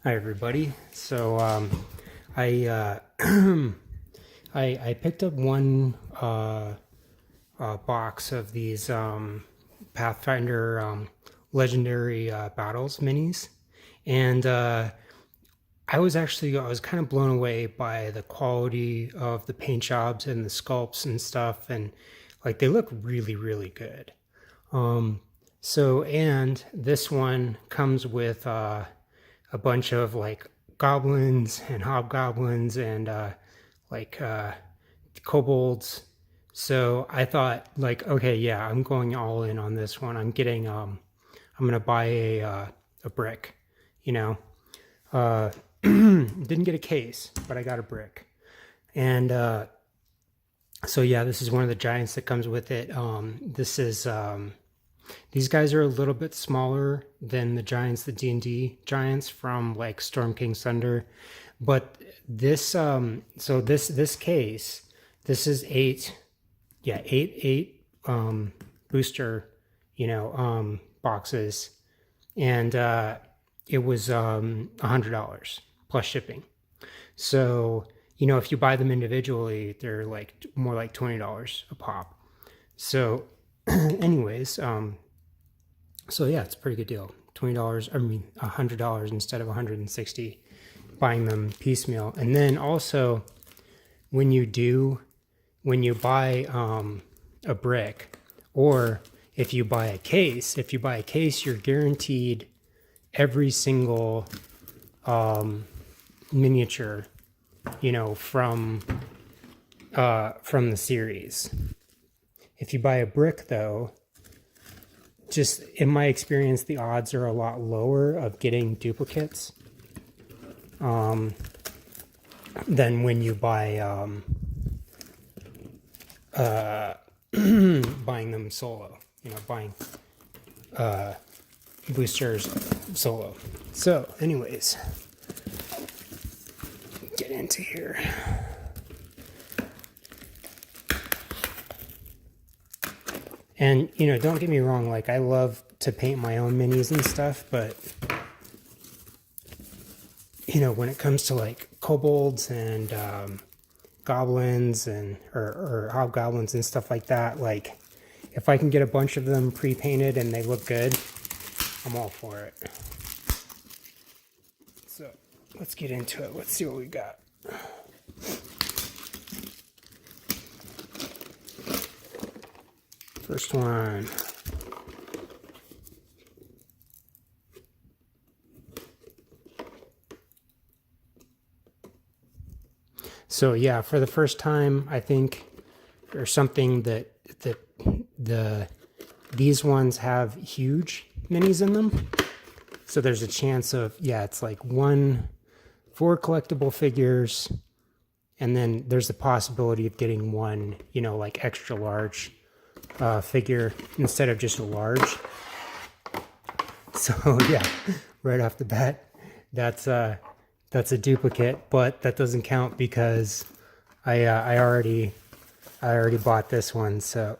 Hi everybody. So I I picked up one box of these Pathfinder Legendary Battles minis, and I was kind of blown away by the quality of the paint jobs and the sculpts and stuff, and like they look really good. Um, and this one comes with a bunch of like goblins and hobgoblins and like kobolds. So I thought like, okay, yeah, I'm going all in on this one. I'm gonna buy a brick, you know. Didn't get a case, but I got a brick. And so yeah, this is one of the giants that comes with it. This is these guys are a little bit smaller than the giants, the D&D giants from like Storm King's Thunder, but this case, this is eight booster, boxes, and it was $100 plus shipping. So if you buy them individually, they're like more like $20 a pop. So, anyways, so yeah, it's a pretty good deal. $20, I mean $100 instead of 160, buying them piecemeal. And then also, when you buy a brick, or if you buy a case, you're guaranteed every single miniature, from the series. If you buy a brick, though, just in my experience, the odds are a lot lower of getting duplicates than when you buy buying them solo. Buying boosters solo. So, anyways, get into here. And, don't get me wrong, like, I love to paint my own minis and stuff, but, when it comes to, like, kobolds and goblins and, or hobgoblins and stuff like that, like, if I can get a bunch of them pre-painted and they look good, I'm all for it. So, let's get into it. Let's see what we got. First one. So yeah, for the first time, I think, or something that these ones have huge minis in them. So there's a chance of, yeah, it's like 4 collectible figures, and then there's the possibility of getting one, like extra large figure instead of just a large. So yeah, right off the bat, that's a duplicate, but that doesn't count because I already bought this one. So,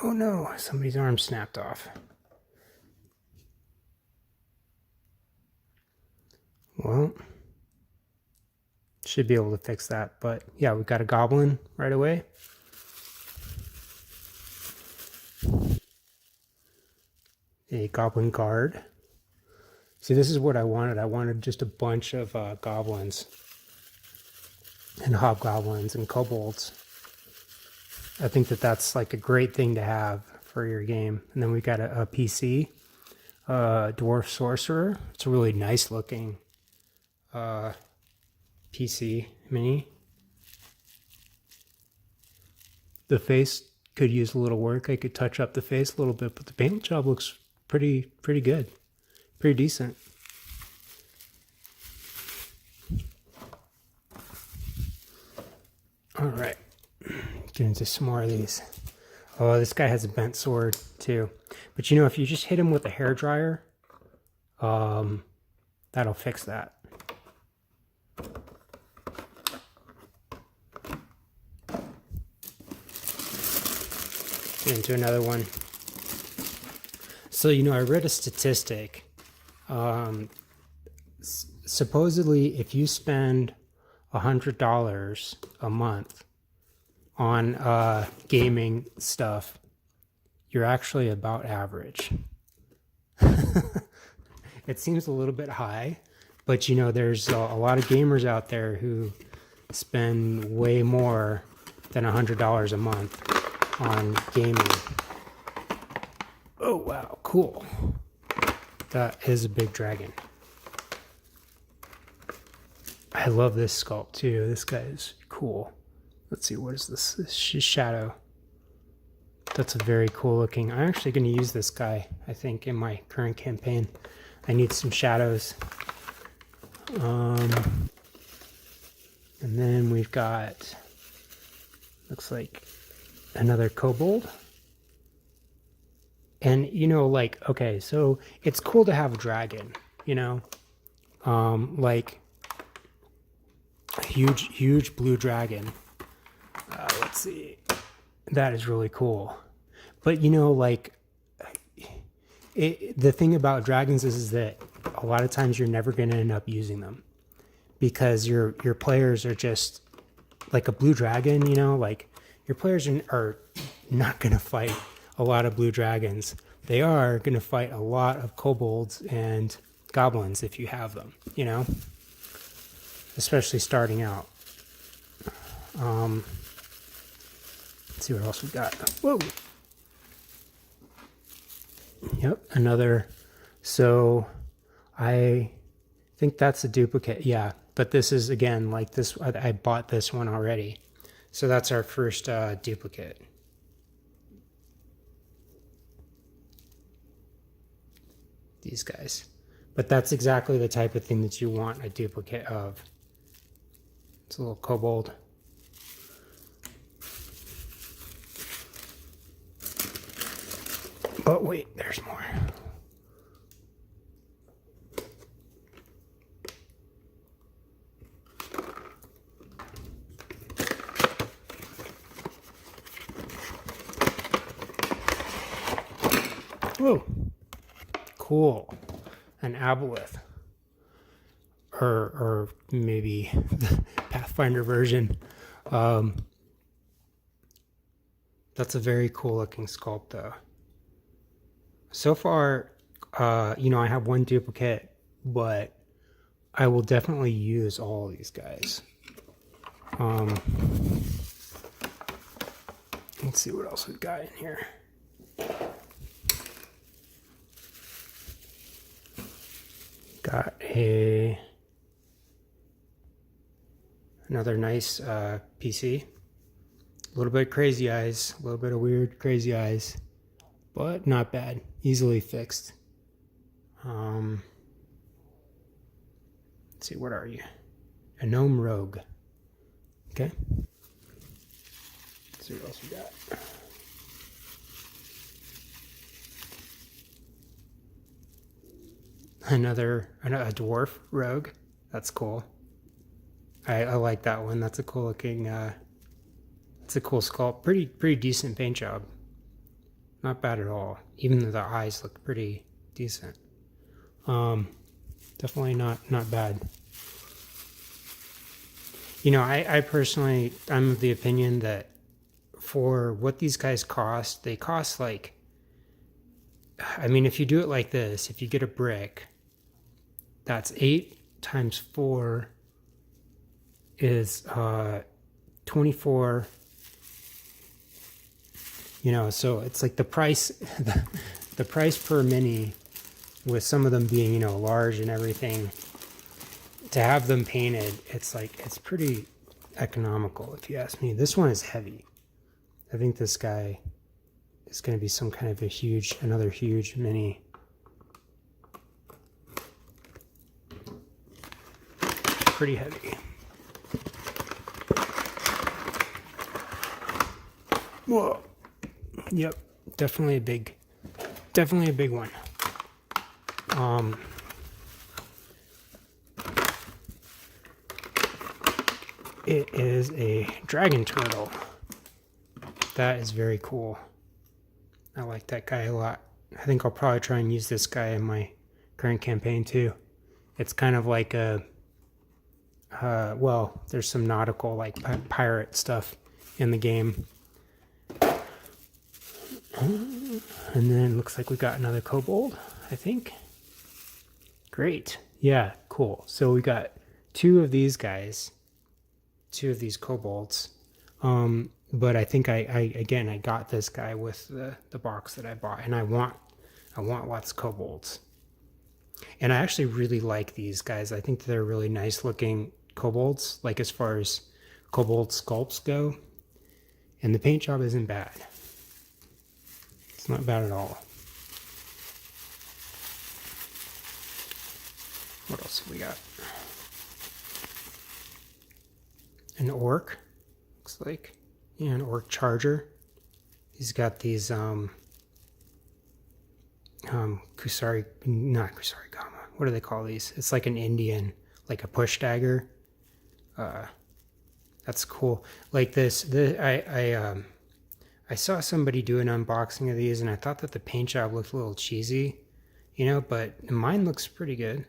oh no, somebody's arm snapped off. Well, should be able to fix that, but yeah, we've got a goblin right away. A goblin guard. See, this is what I wanted. I wanted just a bunch of goblins and hobgoblins and kobolds. I think that's like a great thing to have for your game. And then we got a PC, dwarf sorcerer. It's a really nice looking PC mini. The face could use a little work. I could touch up the face a little bit, but the paint job looks pretty good, pretty decent. All right, get into some more of these. Oh, this guy has a bent sword too. But if you just hit him with a hairdryer, that'll fix that. Get into another one. So, I read a statistic. supposedly if you spend $100 a month on gaming stuff, you're actually about average. It seems a little bit high, but there's a lot of gamers out there who spend way more than $100 a month on gaming. Oh wow, cool. That is a big dragon. I love this sculpt too. This guy is cool. Let's see, what is this? This is shadow. That's a very cool looking. I'm actually going to use this guy, I think, in my current campaign. I need some shadows. And then we've got, looks like another kobold. And okay, so it's cool to have a dragon, like a huge blue dragon. Let's see, that is really cool. But the thing about dragons is that a lot of times you're never going to end up using them, because your players are just like a blue dragon. Like your players are not going to fight a lot of blue dragons. They are going to fight a lot of kobolds and goblins if you have them, especially starting out. Let's see what else we got. Whoa. Yep, another. So I think that's a duplicate. Yeah, but this is, again, like this. I bought this one already. So that's our first duplicate. These guys. But that's exactly the type of thing that you want a duplicate of. It's a little kobold. But wait, there's more. Whoa, cool. An aboleth. Or maybe the Pathfinder version. That's a very cool looking sculpt though. So far, I have one duplicate, but I will definitely use all these guys. Let's see what else we've got in here. Got another nice PC. A little bit crazy eyes, a little bit of weird crazy eyes, but not bad. Easily fixed. Let's see, what are you? A gnome rogue. Okay. Let's see what else we got. Another dwarf rogue. That's cool. I like that one. That's a cool looking. It's a cool sculpt. Pretty decent paint job. Not bad at all. Even though the eyes look pretty decent. Definitely not bad. I personally, I'm of the opinion that for what these guys cost, they cost like, if you do it like this, if you get a brick, that's 8 times 4 is 24. So it's like the price, the price per mini, with some of them being, large and everything, to have them painted, it's pretty economical if you ask me. This one is heavy. I think this guy is going to be some kind of another huge mini. Pretty heavy. Whoa. Yep, definitely a big one. It is a dragon turtle. That is very cool. I like that guy a lot. I think I'll probably try and use this guy in my current campaign too. It's kind of like a, well, there's some nautical, like pirate stuff in the game. And then looks like we got another kobold, I think. Great. Yeah, cool. So we got two of these guys, two of these kobolds. But I think I got this guy with the box that I bought, and I want lots of kobolds. And I actually really like these guys. I think they're really nice looking kobolds, like as far as kobold sculpts go. And the paint job isn't bad. It's not bad at all. What else have we got? An orc, looks like. Yeah, an orc charger. He's got these Kusari, not Kusarigama. What do they call these? It's like an Indian, like a push dagger. That's cool. Like this, I saw somebody do an unboxing of these, and I thought that the paint job looked a little cheesy, you know, but mine looks pretty good.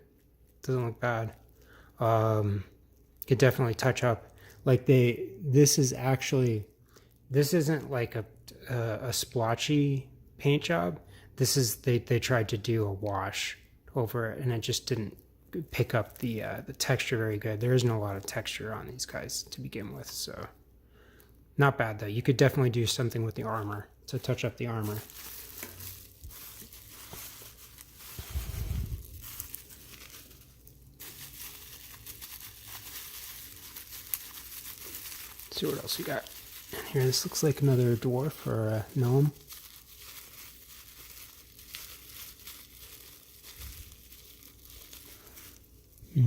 Doesn't look bad. Could definitely touch up. Like this isn't like a splotchy paint job. This is they tried to do a wash over it, and it just didn't pick up the texture very good. There isn't a lot of texture on these guys to begin with, so not bad though. You could definitely do something with the armor to touch up the armor. Let's see what else we got in here. This looks like another dwarf or a gnome.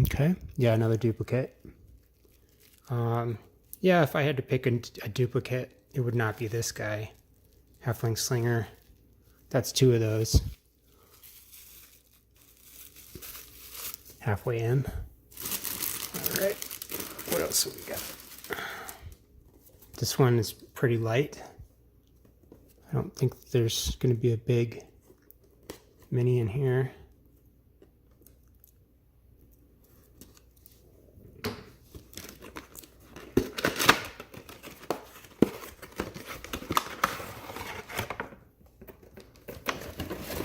Okay, yeah, another duplicate. Yeah, if I had to pick a duplicate, it would not be this guy. Halfling Slinger. That's two of those. Halfway in. Alright, what else have we got? This one is pretty light. I don't think there's going to be a big mini in here.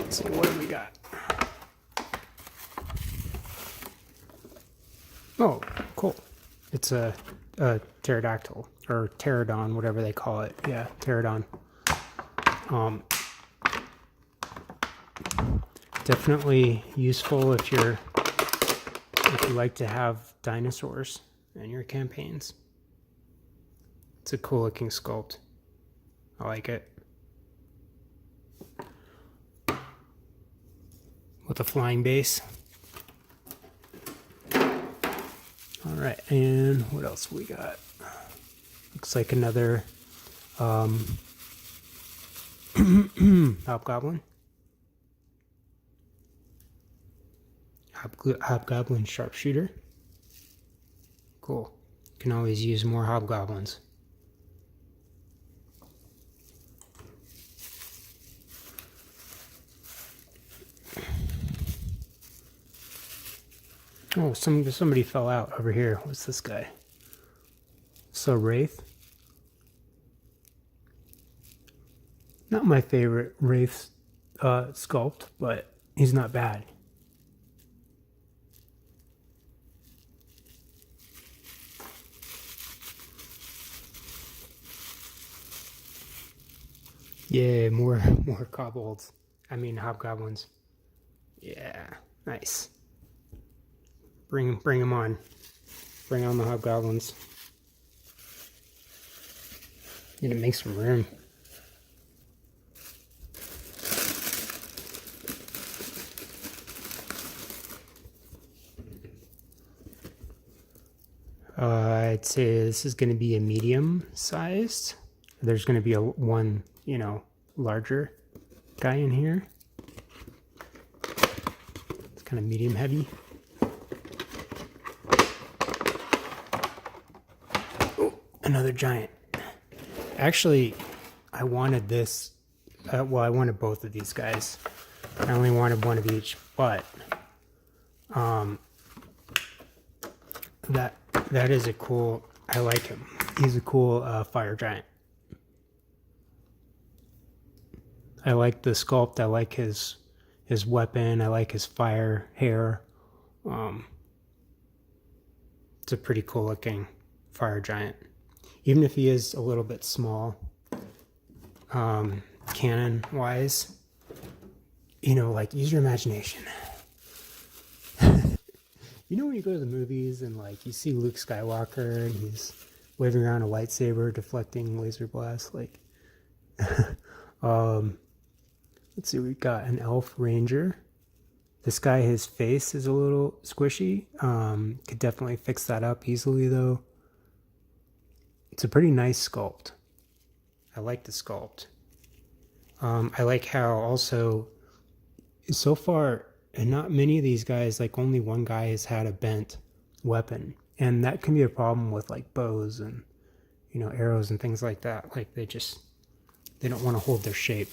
So what do we got? Oh, cool. It's a pterodactyl, or pterodon, whatever they call it. Yeah, pterodon. Definitely useful if you like to have dinosaurs in your campaigns. It's a cool looking sculpt. I like it. With a flying base. Alright, and what else we got? Looks like another hobgoblin. Hobgoblin sharpshooter. Cool. Can always use more hobgoblins. Oh, somebody fell out over here. What's this guy? So Wraith. Not my favorite Wraith sculpt, but he's not bad. Yeah, more kobolds. I mean hobgoblins. Yeah, nice. Bring them on. Bring on the hobgoblins. Need to make some room. I'd say this is going to be a medium sized. There's going to be one, larger guy in here. It's kind of medium heavy. Oh, another giant. Actually, I wanted this. Well, I wanted both of these guys. I only wanted one of each, but that is a cool. I like him. He's a cool fire giant. I like the sculpt. I like his weapon. I like his fire hair. It's a pretty cool looking fire giant, even if he is a little bit small. Canon wise, like, use your imagination. When you go to the movies and like you see Luke Skywalker and he's waving around a lightsaber deflecting laser blasts, like let's see, we got an elf ranger. This guy, his face is a little squishy. Could definitely fix that up easily though. It's a pretty nice sculpt. I like the sculpt. I like how also, so far, and not many of these guys, like only one guy has had a bent weapon. And that can be a problem with like bows and, arrows and things like that. Like they don't want to hold their shape.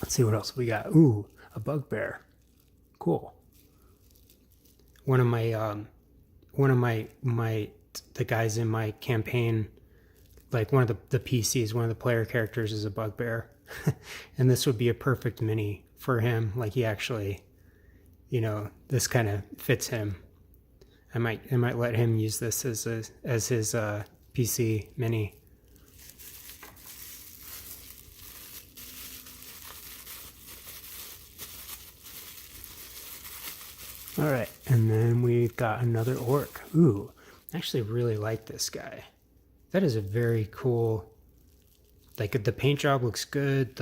Let's see what else we got. Ooh, a bugbear. Cool. One of my the guys in my campaign, like one of the PCs, one of the player characters is a bugbear. And this would be a perfect mini for him. Like he actually, this kind of fits him. I might let him use this as his PC mini. All right, and then we've got another orc. Ooh, I actually really like this guy. That is a very cool, like the paint job looks good.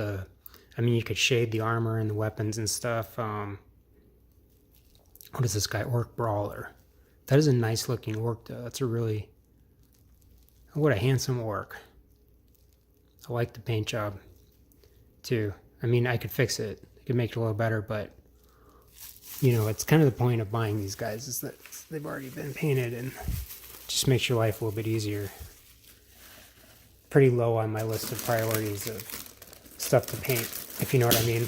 You could shade the armor and the weapons and stuff. What is this guy? Orc Brawler. That is a nice looking orc though. What a handsome orc. I like the paint job too. I could fix it. I could make it a little better, but it's kind of the point of buying these guys is that they've already been painted and just makes your life a little bit easier. Pretty low on my list of priorities of stuff to paint, if you know what I mean.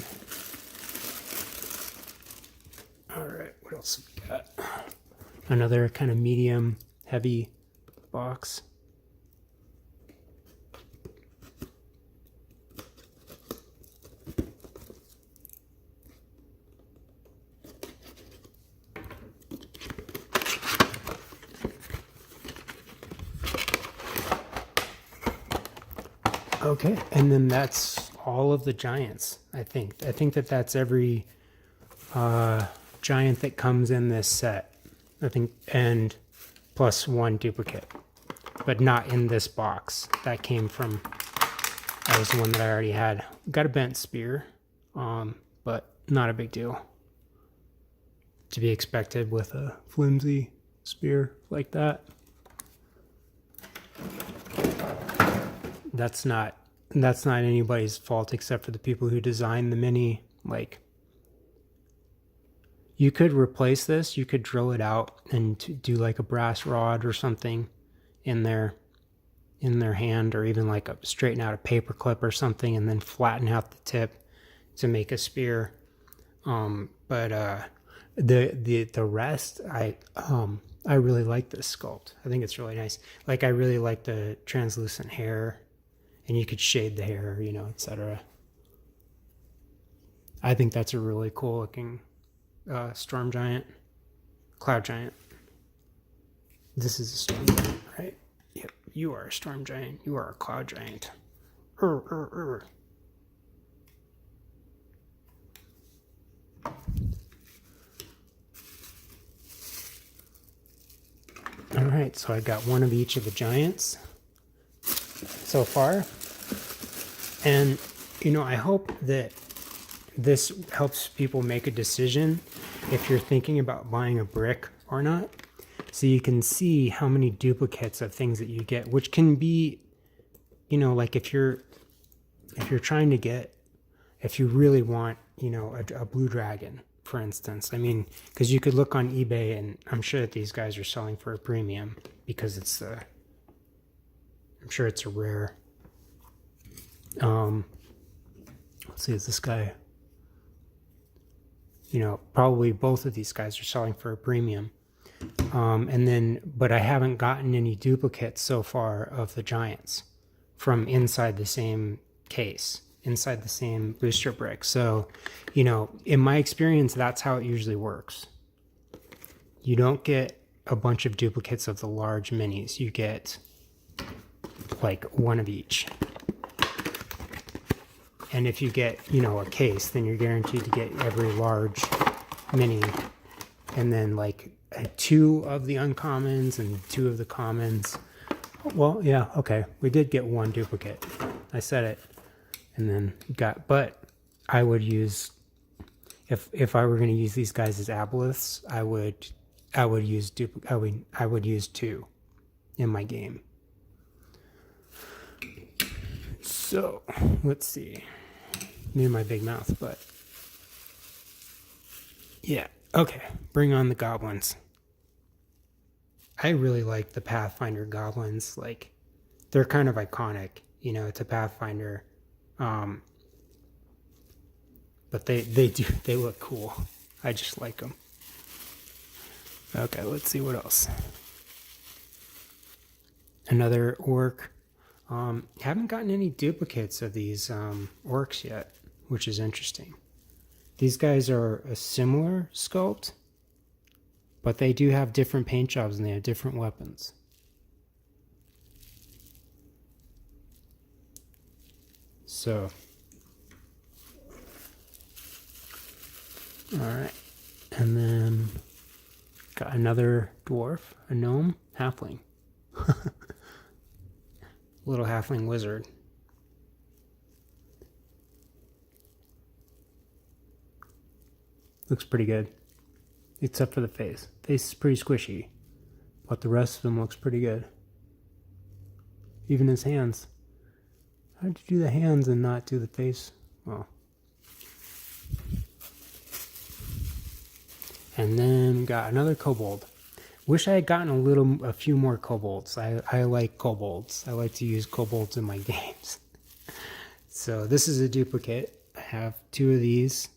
All right, what else have we got? Another kind of medium heavy box. Okay, and then that's all of the giants, I think. I think that's every giant that comes in this set, I think, and plus one duplicate, but not in this box. That was the one that I already had. Got a bent spear, but not a big deal. To be expected with a flimsy spear like that. That's not anybody's fault except for the people who designed the mini. Like, you could replace this, you could drill it out and do like a brass rod or something in their hand, or even like straighten out a paper clip or something and then flatten out the tip to make a spear. But the rest, I really like this sculpt. I think it's really nice. Like, I really like the translucent hair. And you could shade the hair, etc. I think that's a really cool looking storm giant, cloud giant. This is a storm giant, right? Yep, you are a storm giant. You are a cloud giant. All right, so I got one of each of the giants so far, and I hope that this helps people make a decision if you're thinking about buying a brick or not, so you can see how many duplicates of things that you get, which can be, like if you're trying to get, if you really want, a blue dragon, for instance. Because you could look on eBay, and I'm sure that these guys are selling for a premium because I'm sure it's a rare. Let's see, is this guy? Probably both of these guys are selling for a premium. But I haven't gotten any duplicates so far of the giants from inside the same case, inside the same booster brick. So, in my experience, that's how it usually works. You don't get a bunch of duplicates of the large minis. You get like one of each. And if you get, a case, then you're guaranteed to get every large mini. And then like 2 of the uncommons and 2 of the commons. Well, yeah, okay. We did get 1 duplicate. I said it. And then but I would use, if I were going to use these guys as aboleths, I would use 2 in my game. So let's see. Near my big mouth, but yeah. Okay, bring on the goblins. I really like the Pathfinder goblins. Like, they're kind of iconic, it's a Pathfinder. But they look cool. I just like them. Okay, let's see what else. Another orc. Haven't gotten any duplicates of these orcs yet, which is interesting. These guys are a similar sculpt, but they do have different paint jobs and they have different weapons. So, all right. And then got another dwarf, a gnome, halfling. Little halfling wizard. Looks pretty good. Except for the face. Face is pretty squishy. But the rest of him looks pretty good. Even his hands. How did you do the hands and not do the face? Well. And then got another kobold. Wish I had gotten a few more kobolds. I like kobolds. I like to use kobolds in my games. So this is a duplicate. I have 2 of these.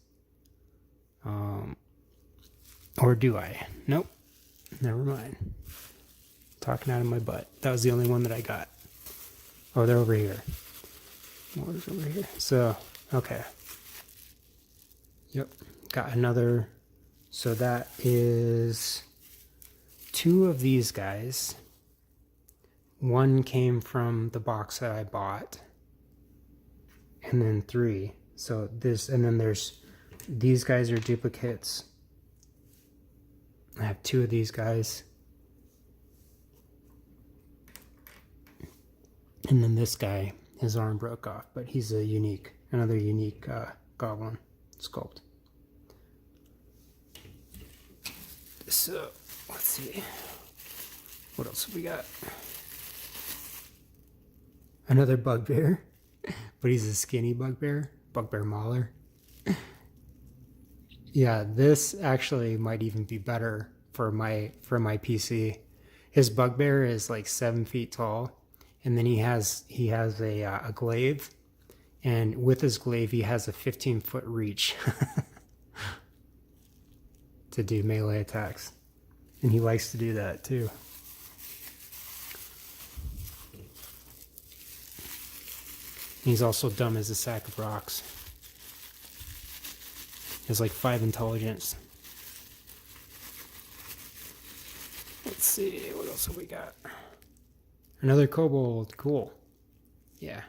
Or do I? Nope. Never mind. Talking out of my butt. That was the only one that I got. Oh, they're over here. What is over here? So, okay. Yep. Got another. So that is 2 of these guys. 1 came from the box that I bought. And then 3. So this, and then there's, these guys are duplicates. I have 2 of these guys. And then this guy, his arm broke off, but he's another unique goblin sculpt. So, let's see. What else have we got? Another bugbear, but he's a skinny bugbear mauler. Yeah, this actually might even be better for my PC. His bugbear is like 7 feet tall, and then he has a glaive, and with his glaive he has a 15-foot reach to do melee attacks, and he likes to do that too. He's also dumb as a sack of rocks. He has like 5 intelligence. Let's see, what else have we got? Another kobold, cool. Yeah,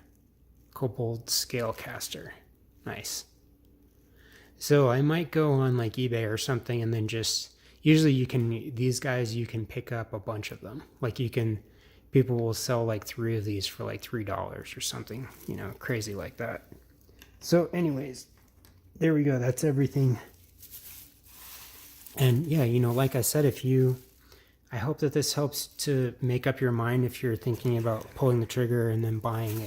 kobold scalecaster, nice. So I might go on like eBay or something, and then usually these guys you can pick up a bunch of them. Like people will sell like 3 of these for like $3 or something, crazy like that. So anyways, there we go. That's everything. And yeah, like I said, I hope that this helps to make up your mind if you're thinking about pulling the trigger and then buying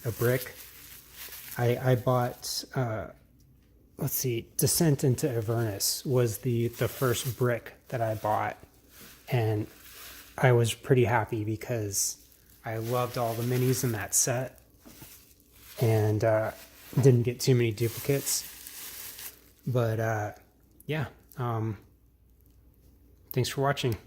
a brick. I bought, let's see, Descent into Avernus was the first brick that I bought. And I was pretty happy because I loved all the minis in that set. And didn't get too many duplicates. But yeah. Thanks for watching.